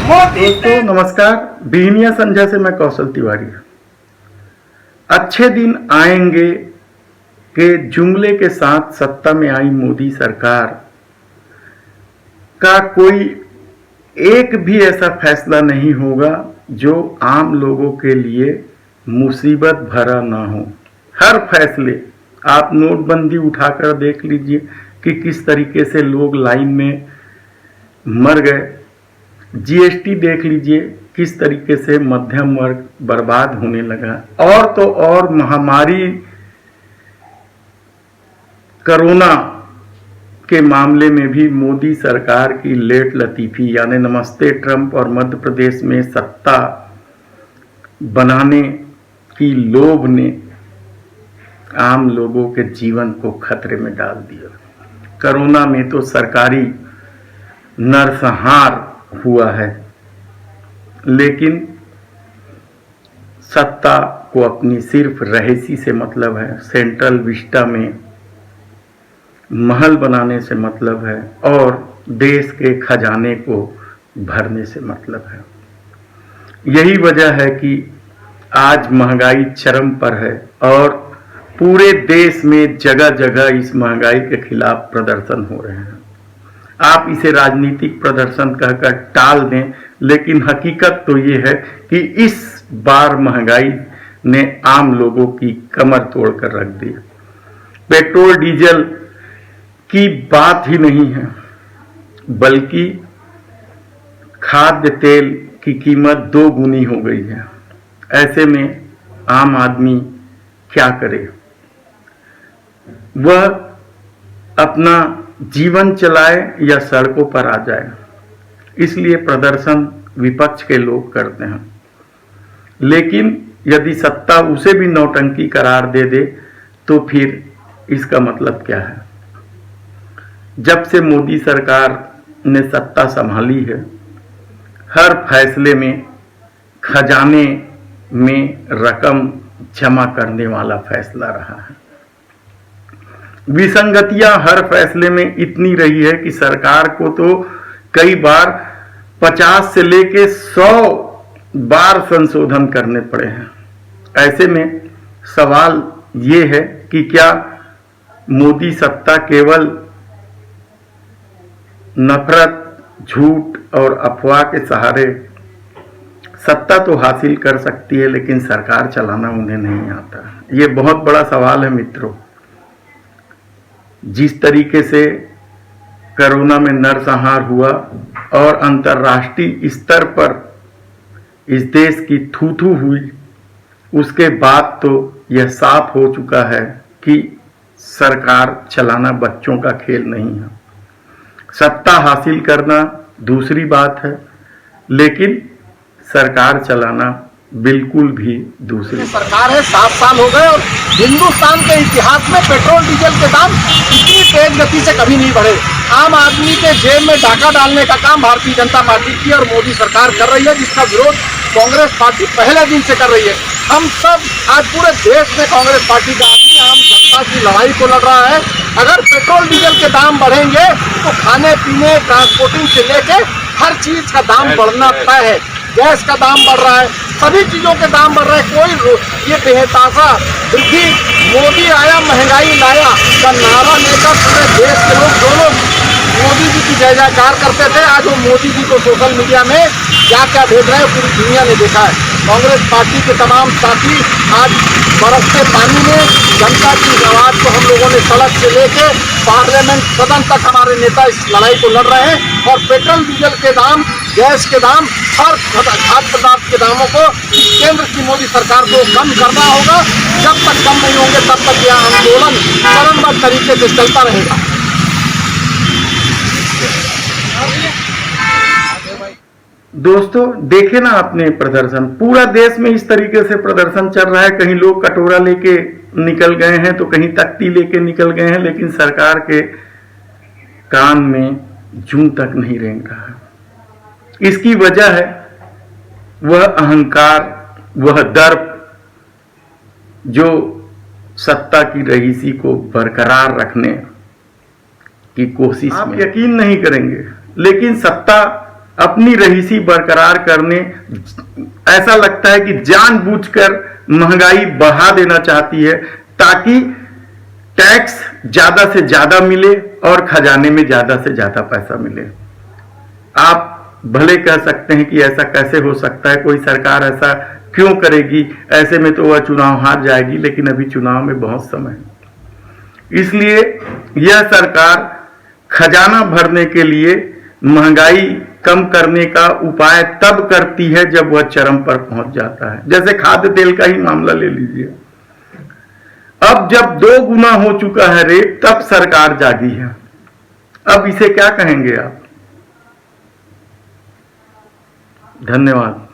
दोस्तों नमस्कार। बिहनिया संजय से मैं कौशल तिवारी। अच्छे दिन आएंगे के जुमले के साथ सत्ता में आई मोदी सरकार का कोई एक भी ऐसा फैसला नहीं होगा जो आम लोगों के लिए मुसीबत भरा ना हो। हर फैसले, आप नोटबंदी उठाकर देख लीजिए कि किस तरीके से लोग लाइन में मर गए। जीएसटी देख लीजिए किस तरीके से मध्यम वर्ग बर्बाद होने लगा। और तो और महामारी कोरोना के मामले में भी मोदी सरकार की लेट लतीफी यानी नमस्ते ट्रंप और मध्य प्रदेश में सत्ता बनाने की लोभ ने आम लोगों के जीवन को खतरे में डाल दिया। कोरोना में तो सरकारी नरसंहार हुआ है, लेकिन सत्ता को अपनी सिर्फ रहीसी से मतलब है, सेंट्रल विस्टा में महल बनाने से मतलब है और देश के खजाने को भरने से मतलब है। यही वजह है कि आज महंगाई चरम पर है और पूरे देश में जगह जगह इस महंगाई के खिलाफ प्रदर्शन हो रहे हैं। आप इसे राजनीतिक प्रदर्शन कहकर टाल दें, लेकिन हकीकत तो ये है कि इस बार महंगाई ने आम लोगों की कमर तोड़कर रख दी। पेट्रोल डीजल की बात ही नहीं है, बल्कि खाद्य तेल की कीमत 2 गुनी हो गई है। ऐसे में आम आदमी क्या करे? वह अपना जीवन चलाए या सड़कों पर आ जाए। इसलिए प्रदर्शन विपक्ष के लोग करते हैं, लेकिन यदि सत्ता उसे भी नौटंकी करार दे दे तो फिर इसका मतलब क्या है? जब से मोदी सरकार ने सत्ता संभाली है, हर फैसले में खजाने में रकम जमा करने वाला फैसला रहा है। विसंगतियां हर फैसले में इतनी रही है कि सरकार को तो कई बार 50 से लेके 100 बार संशोधन करने पड़े हैं। ऐसे में सवाल ये है कि क्या मोदी सत्ता केवल नफरत, झूठ और अफवाह के सहारे सत्ता तो हासिल कर सकती है, लेकिन सरकार चलाना उन्हें नहीं आता? ये बहुत बड़ा सवाल है मित्रों। जिस तरीके से कोरोना में नरसंहार हुआ और अंतर्राष्ट्रीय स्तर पर इस देश की थू-थू हुई, उसके बाद तो यह साफ हो चुका है कि सरकार चलाना बच्चों का खेल नहीं है। सत्ता हासिल करना दूसरी बात है, लेकिन सरकार चलाना बिल्कुल भी दूसरी सरकार है। 7 साल हो गए और हिंदुस्तान के इतिहास में पेट्रोल डीजल के दाम इतनी तेज गति से कभी नहीं बढ़े। आम आदमी के जेब में डाका डालने का काम भारतीय जनता पार्टी की और मोदी सरकार कर रही है, जिसका विरोध कांग्रेस पार्टी पहले दिन से कर रही है। हम सब आज पूरे देश में कांग्रेस पार्टी का आदमी आम जनता की लड़ाई को लड़ रहा है। अगर पेट्रोल डीजल के दाम बढ़ेंगे तो खाने पीने, ट्रांसपोर्टिंग से लेके हर चीज का दाम बढ़ना तय है। गैस का दाम बढ़ रहा है, सभी चीजों के दाम बढ़ रहे हैं। कोई ये बेहताशा वृद्धि मोदी आया महंगाई लाया का नारा लेकर पूरे देश के लोग दोनों मोदी जी की जय जयकार करते थे। आज वो मोदी जी को सोशल मीडिया में क्या क्या भेज रहे हैं पूरी दुनिया ने देखा है। कांग्रेस पार्टी के तमाम साथी आज बरसते पानी में जनता की आवाज को हम लोगों ने सड़क से लेके पार्लियामेंट सदन तक हमारे नेता इस लड़ाई को लड़ रहे हैं। और पेट्रोल डीजल के दाम, गैस के दाम, हर खाद्य पदार्थ के दामों को केंद्र की मोदी सरकार को कम करना होगा। जब तक कम नहीं होंगे तब तक यह आंदोलन चरणबद्ध तरीके से चलता रहेगा। दोस्तों देखे ना आपने प्रदर्शन, पूरा देश में इस तरीके से प्रदर्शन चल रहा है। कहीं लोग कटोरा लेके निकल गए हैं तो कहीं तख्ती लेके निकल गए हैं, लेकिन सरकार के कान में जूं तक नहीं रेंग रहा। इसकी वजह है वह अहंकार, वह दर्प जो सत्ता की रहीसी को बरकरार रखने की कोशिश में। आप यकीन नहीं करेंगे, लेकिन सत्ता अपनी रईसी बरकरार करने, ऐसा लगता है कि जानबूझकर महंगाई बढ़ा देना चाहती है ताकि टैक्स ज्यादा से ज्यादा मिले और खजाने में ज्यादा से ज्यादा पैसा मिले। आप भले कह सकते हैं कि ऐसा कैसे हो सकता है, कोई सरकार ऐसा क्यों करेगी, ऐसे में तो वह चुनाव हार जाएगी, लेकिन अभी चुनाव में बहुत समय है। इसलिए यह सरकार खजाना भरने के लिए महंगाई कम करने का उपाय तब करती है जब वह चरम पर पहुंच जाता है। जैसे खाद्य तेल का ही मामला ले लीजिए, अब जब 2 गुना हो चुका है रेट, तब सरकार जागी है। अब इसे क्या कहेंगे आप? धन्यवाद।